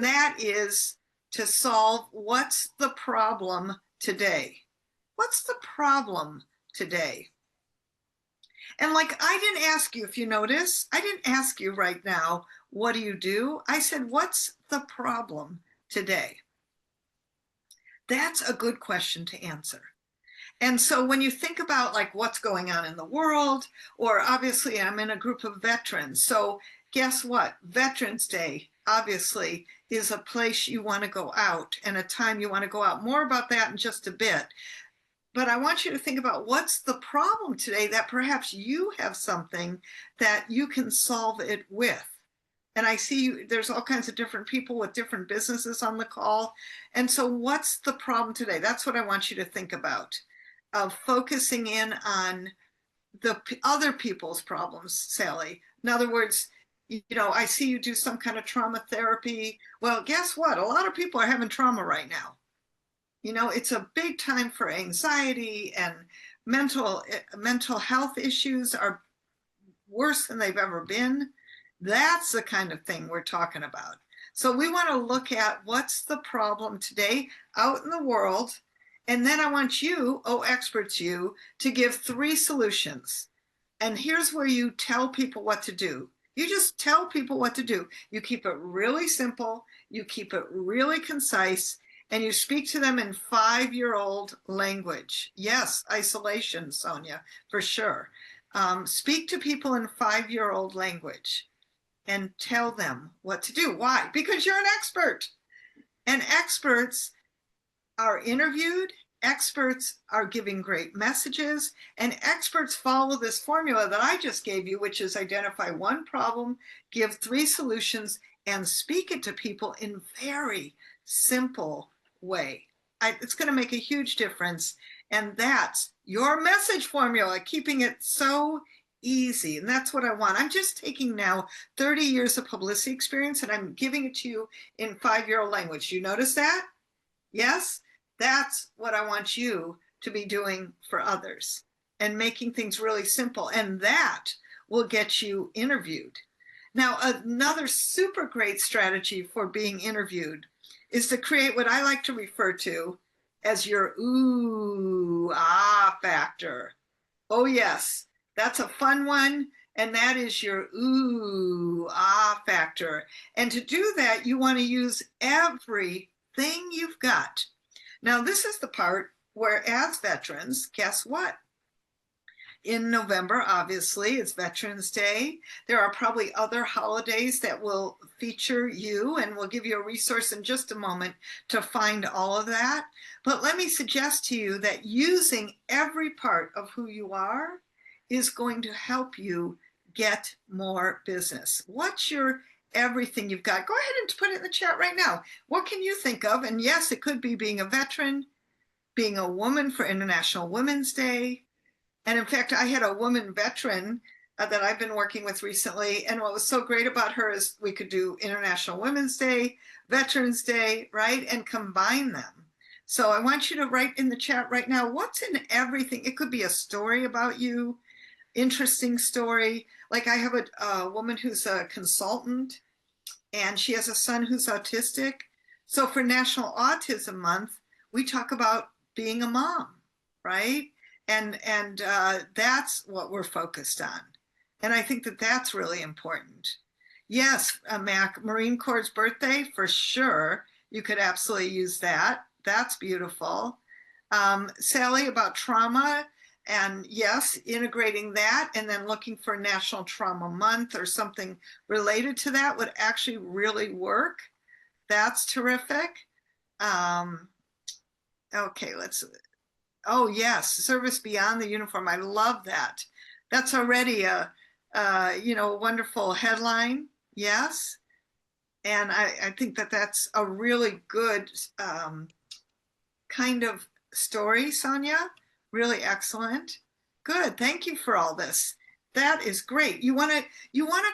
And that is to solve what's the problem today? What's the problem today? And like, I didn't ask you, if you notice, I didn't ask you right now, what do you do? I said, what's the problem today? That's a good question to answer. And so when you think about like what's going on in the world, or obviously I'm in a group of veterans. So guess what? Veterans Day, obviously, is a place you want to go out and a time you want to go out. More about that in just a bit. But I want you to think about what's the problem today that perhaps you have something that you can solve it with. And I see there's all kinds of different people with different businesses on the call. And so what's the problem today? That's what I want you to think about, of focusing in on the other people's problems, Sally. In other words, you know, I see you do some kind of trauma therapy. Well, guess what? A lot of people are having trauma right now. You know, it's a big time for anxiety, and mental health issues are worse than they've ever been. That's the kind of thing we're talking about. So we want to look at what's the problem today out in the world. And then I want you, oh experts, you, to give 3 solutions. And here's where you tell people what to do. You just tell people what to do. You keep it really simple. You keep it really concise. And you speak to them in 5-year-old language. Yes, isolation, Sonia, for sure. Speak to people in 5-year-old language and tell them what to do. Why? Because you're an expert. And experts are interviewed, experts are giving great messages, and experts follow this formula that I just gave you, which is identify one problem, give 3 solutions, and speak it to people in very simple way. It's going to make a huge difference. And that's your message formula, keeping it so easy. And that's what I want. I'm just taking now 30 years of publicity experience and I'm giving it to you in 5-year-old language. You notice that? Yes? That's what I want you to be doing for others and making things really simple. And that will get you interviewed. Now, another super great strategy for being interviewed is to create what I like to refer to as your ooh, ah factor. Oh yes, that's a fun one. And that is your ooh, ah factor. And to do that, you want to use everything you've got. Now, this is the part where as veterans, guess what? In November, obviously, it's Veterans Day. There are probably other holidays that will feature you, and we'll give you a resource in just a moment to find all of that. But let me suggest to you that using every part of who you are is going to help you get more business. What's your everything you've got? Go ahead and put it in the chat right now. What can you think of? And yes, it could be being a veteran, being a woman for International Women's Day. And in fact, I had a woman veteran that I've been working with recently. And what was so great about her is we could do International Women's Day, Veterans Day, right? And combine them. So I want you to write in the chat right now, what's in everything? It could be a story about you, interesting story. Like I have a woman who's a consultant and she has a son who's autistic. So for National Autism Month, we talk about being a mom, right? And that's what we're focused on. And I think that that's really important. Yes, Mac, Marine Corps' birthday, for sure. You could absolutely use that. That's beautiful. Sally, about trauma, and yes, integrating that and then looking for National Trauma Month or something related to that would actually really work. That's terrific. Okay, oh yes, service beyond the uniform. I love that. That's already a wonderful headline. Yes. And I think that that's a really good kind of story, Sonia. Really excellent. Good. Thank you for all this. That is great. You want to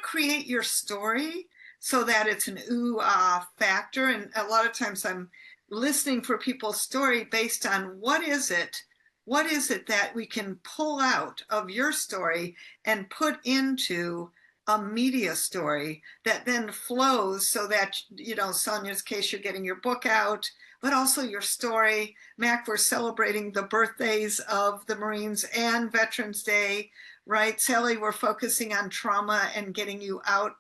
create your story so that it's an ooh ah factor. And a lot of times I'm listening for people's story based on what is it that we can pull out of your story and put into a media story that then flows so that, you know, Sonia's case, you're getting your book out, but also your story. Mac, we're celebrating the birthdays of the Marines and Veterans Day, right? Sally, we're focusing on trauma and getting you out,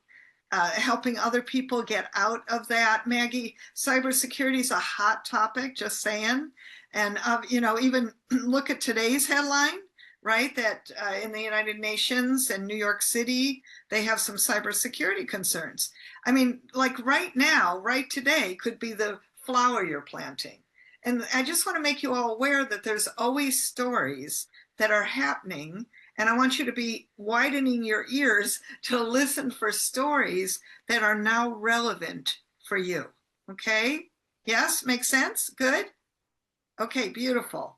helping other people get out of that. Maggie, cybersecurity is a hot topic, just saying. And, you know, even look at today's headline, right? That in the United Nations and New York City, they have some cybersecurity concerns. I mean, like right now, right today could be the flower you're planting. And I just want to make you all aware that there's always stories that are happening. And I want you to be widening your ears to listen for stories that are now relevant for you. Okay? Yes, makes sense? Good? Okay, beautiful.